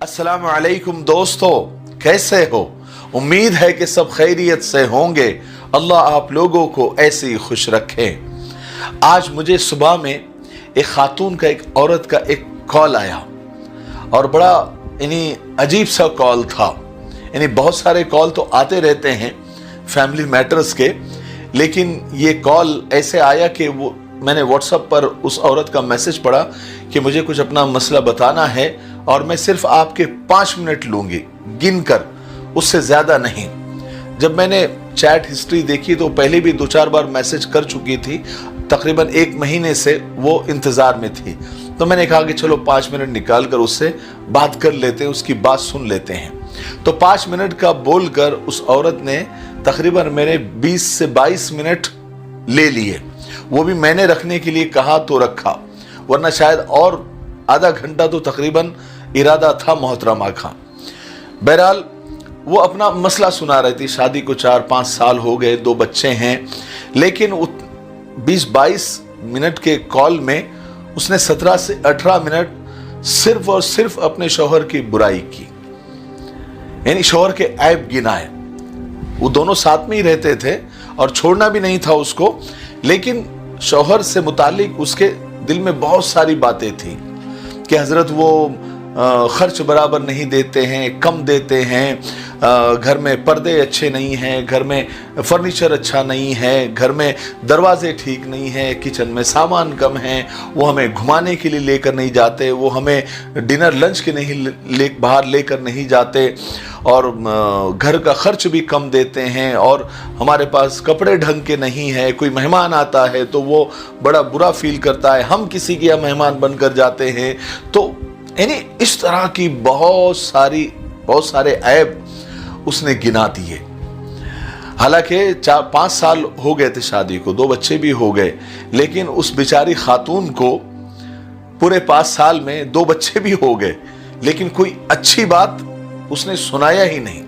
अस्सलाम वालेकुम दोस्तों, कैसे हो? उम्मीद है कि सब खैरियत से होंगे। अल्लाह आप लोगों को ऐसे ही खुश रखें। आज मुझे सुबह में एक खातून का, एक औरत का एक कॉल आया और बड़ा अजीब सा कॉल था। बहुत सारे कॉल तो आते रहते हैं फैमिली मैटर्स के, लेकिन ये कॉल ऐसे आया कि मैंने व्हाट्सएप पर उस औरत का मैसेज पढ़ा कि मुझे कुछ अपना मसला बताना है और मैं सिर्फ आपके 5 मिनट लूंगी, गिनकर, उससे ज्यादा नहीं। जब मैंने चैट हिस्ट्री देखी तो पहले भी 2-4 बार मैसेज कर चुकी थी, तकरीबन 1 महीने से वो इंतजार में थी। तो मैंने कहा कि चलो 5 मिनट निकाल कर उससे बात कर लेते हैं, उसकी बात सुन लेते हैं। तो 5 मिनट का बोलकर उस औरत ने तकरीबन मेरे 20 से 22 मिनट ले लिए। वो भी मैंने रखने के लिए कहा तो रखा, वरना शायद और आधा घंटा तो तकरीबन इरादा था मोहतरमा का। बहरहाल वो अपना मसला सुना रही थी। शादी को 4-5 साल हो गए, 2 बच्चे हैं, लेकिन 20-22 मिनट के कॉल में उसने 17 से 18 मिनट सिर्फ और सिर्फ अपने शौहर की बुराई की, यानी शौहर के ऐब गिनाए। वो दोनों साथ में ही रहते थे और छोड़ना भी नहीं था उसको, लेकिन शौहर से मुतालिक उसके दिल में बहुत सारी बातें थी कि हजरत वो खर्च बराबर नहीं देते हैं, कम देते हैं, घर में पर्दे अच्छे नहीं हैं, घर में फर्नीचर अच्छा नहीं है, घर में दरवाजे ठीक नहीं हैं, किचन में सामान कम है, वो हमें घुमाने के लिए लेकर नहीं जाते, वो हमें डिनर लंच के नहीं बाहर लेकर नहीं जाते, और घर का खर्च भी कम देते हैं, और हमारे पास कपड़े ढंग के नहीं है, कोई मेहमान आता है तो वो बड़ा बुरा फील करता है, हम किसी के यहाँ मेहमान बनकर जाते हैं। तो इस तरह की बहुत सारे ऐब उसने गिना दिए। हालांकि 4-5 साल हो गए थे शादी को, 2 बच्चे भी हो गए, लेकिन उस बेचारी खातून को पूरे 5 साल में 2 बच्चे भी हो गए, लेकिन कोई अच्छी बात उसने सुनाया ही नहीं।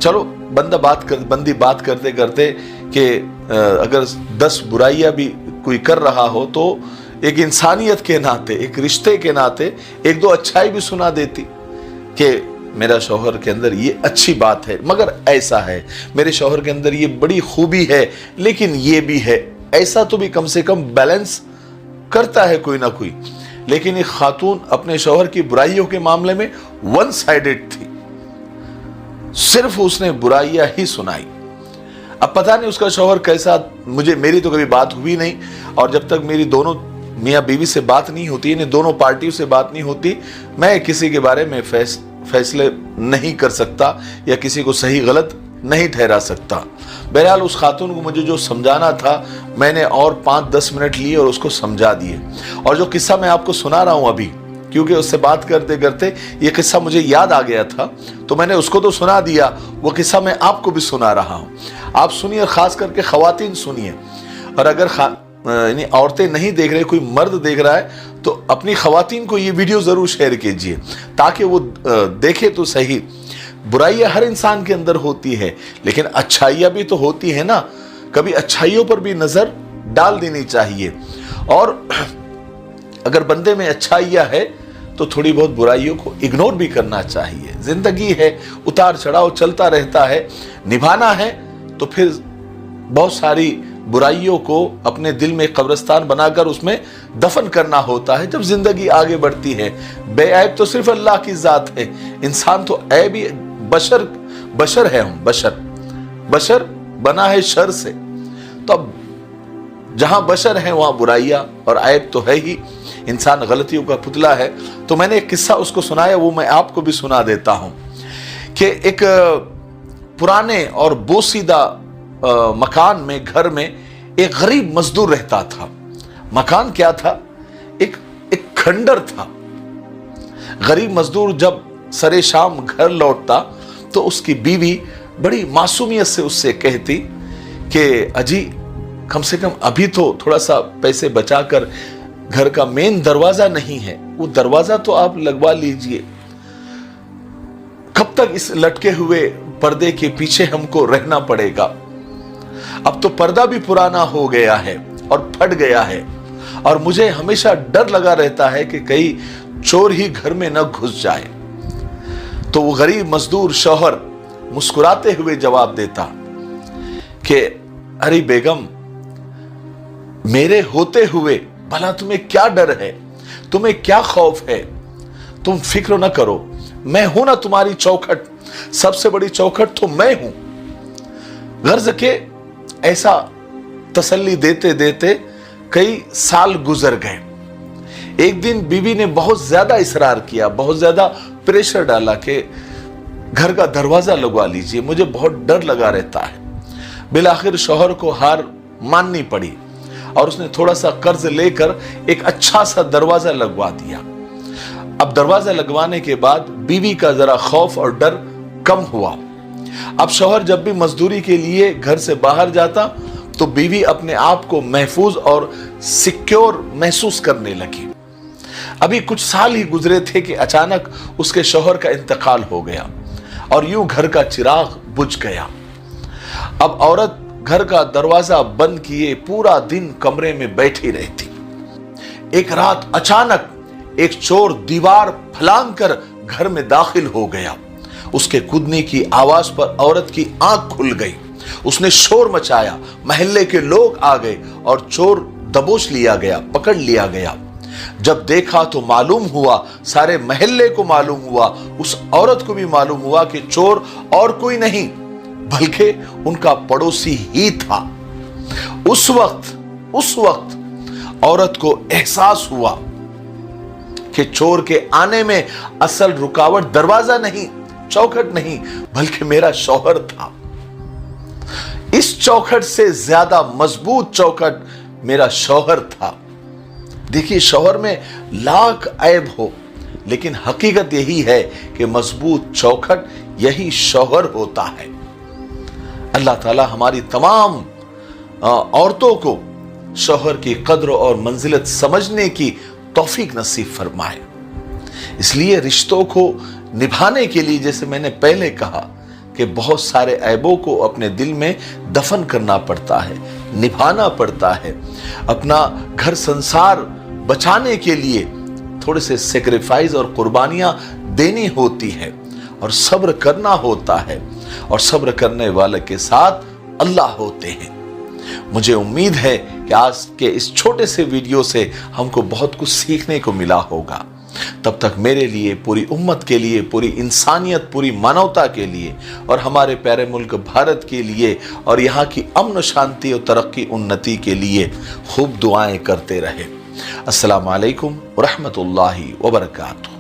चलो बंदी बात करते करते कि अगर 10 बुराइयां भी कोई कर रहा हो तो एक इंसानियत के नाते, एक रिश्ते के नाते 1-2 अच्छाई भी सुना देती कि मेरा शौहर के अंदर ये अच्छी बात है, मगर ऐसा है, मेरे शौहर के अंदर ये बड़ी खूबी है, लेकिन ये भी है। ऐसा तो भी कम से कम बैलेंस करता है कोई ना कोई। लेकिन एक खातून अपने शौहर की बुराइयों के मामले में 1 साइडेड थी, सिर्फ उसने बुराइयां ही सुनाई। अब पता नहीं उसका शौहर कैसा, मेरी तो कभी बात हुई नहीं, और जब तक मेरी दोनों मियाँ बीवी से बात नहीं होती, इन्हें दोनों पार्टियों से बात नहीं होती, मैं किसी के बारे में फैसले नहीं कर सकता या किसी को सही गलत नहीं ठहरा सकता। बहरहाल उस खातून को मुझे जो समझाना था, मैंने और 5-10 मिनट लिए और उसको समझा दिए। और जो किस्सा मैं आपको सुना रहा हूं अभी, क्योंकि उससे बात करते करते ये किस्सा मुझे याद आ गया था, तो मैंने उसको तो सुना दिया, वो किस्सा मैं आपको भी सुना रहा हूं। आप सुनिए, और खास करके खवातीन सुनिए। और अगर औरतें नहीं देख रहे, कोई मर्द देख रहा है, तो अपनी खवातीन को ये वीडियो जरूर शेयर कीजिए ताकि वो देखे तो सही। बुराइयां हर इंसान के अंदर होती है, लेकिन अच्छाइयां भी तो होती है ना। कभी अच्छाइयों पर भी नजर डाल देनी चाहिए, और अगर बंदे में अच्छाइयां है तो थोड़ी बहुत बुराइयों को इग्नोर भी करना चाहिए। जिंदगी है, उतार चढ़ाव चलता रहता है, निभाना है तो फिर बहुत सारी बुराइयों को अपने दिल में कब्रिस्तान बनाकर उसमें दफन करना होता है जब जिंदगी आगे बढ़ती है। बेऐब तो सिर्फ अल्लाह की जात है, इंसान तो ऐब ही, बशर है, हम बशर बना है शर से। तो अब जहां बशर है वहां बुराइयां और ऐब तो है ही, इंसान गलतियों का पुतला है। तो मैंने एक किस्सा उसको सुनाया, वो मैं आपको भी सुना देता हूं कि एक पुराने और बोसीदा मकान में, घर में एक गरीब मजदूर रहता था। मकान क्या था? एक खंडर था। गरीब मजदूर जब सरे शाम घर लौटता तो उसकी बीवी बड़ी मासूमियत से उससे कहती कि अजी, कम से कम अभी तो थोड़ा सा पैसे बचाकर, घर का मेन दरवाजा नहीं है, वो दरवाजा तो आप लगवा लीजिए। कब तक इस लटके हुए पर्दे के पीछे हमको रहना पड़ेगा? अब तो पर्दा भी पुराना हो गया है और फट गया है, और मुझे हमेशा डर लगा रहता है कि कहीं चोर ही घर में न घुस जाए। तो वो गरीब मजदूर शौहर मुस्कुराते हुए जवाब देता कि अरे बेगम, मेरे होते हुए भला तुम्हें क्या डर है, तुम्हें क्या खौफ है, तुम फिक्र न करो, मैं हूं ना तुम्हारी चौखट, सबसे बड़ी चौखट तो मैं हूं। गर्ज के ऐसा तसल्ली देते देते कई साल गुजर गए। एक दिन बीवी ने बहुत ज्यादा इसरार किया, बहुत ज्यादा प्रेशर डाला कि घर का दरवाजा लगवा लीजिए, मुझे बहुत डर लगा रहता है। बिलाखिर शौहर को हार माननी पड़ी और उसने थोड़ा सा कर्ज लेकर एक अच्छा सा दरवाजा लगवा दिया। अब दरवाजा लगवाने के बाद बीवी का जरा खौफ और डर कम हुआ। अब शौहर जब भी मजदूरी के लिए घर से बाहर जाता तो बीवी अपने आप को महफूज और सिक्योर महसूस करने लगी। अभी कुछ साल ही गुजरे थे कि अचानक उसके शौहर का इंतकाल हो गया और यूं घर का चिराग बुझ गया। अब औरत घर का दरवाजा बंद किए पूरा दिन कमरे में बैठी रहती। एक रात अचानक एक चोर दीवार फलांग कर घर में दाखिल हो गया। उसके कूदने की आवाज पर औरत की आंख खुल गई। उसने शोर मचाया, महल्ले के लोग आ गए और चोर दबोच लिया गया, पकड़ लिया गया। जब देखा तो मालूम हुआ, सारे महल्ले को मालूम हुआ, उस औरत को भी मालूम हुआ कि चोर और कोई नहीं बल्कि उनका पड़ोसी ही था। उस वक्त औरत को एहसास हुआ कि चोर के आने में असल रुकावट दरवाजा नहीं, चौखट नहीं, बल्कि मेरा शौहर था। इस चौखट से ज्यादा मजबूत चौखट मेरा शौहर था। देखिए, शौहर में लाख ऐब हो, लेकिन हकीकत यही है कि मजबूत चौखट यही शौहर होता है। अल्लाह ताला हमारी तमाम औरतों को शौहर की कद्र और मंजिलत समझने की तौफीक नसीब फरमाए। इसलिए रिश्तों को निभाने के लिए, जैसे मैंने पहले कहा, कि बहुत सारे ऐबों को अपने दिल में दफन करना पड़ता है, निभाना पड़ता है। अपना घर संसार बचाने के लिए थोड़े से सेक्रीफाइस और कुर्बानियां देनी होती है और सब्र करना होता है, और सब्र करने वाले के साथ अल्लाह होते हैं। मुझे उम्मीद है कि आज के इस छोटे से वीडियो से हमको बहुत कुछ सीखने को मिला होगा। तब तक मेरे लिए, पूरी उम्मत के लिए, पूरी इंसानियत, पूरी मानवता के लिए और हमारे प्यारे मुल्क भारत के लिए और यहाँ की अमन शांति और तरक्की उन्नति के लिए खूब दुआएं करते रहे। अस्सलामु अलैकुम व रहमतुल्लाहि व बरकातुहू।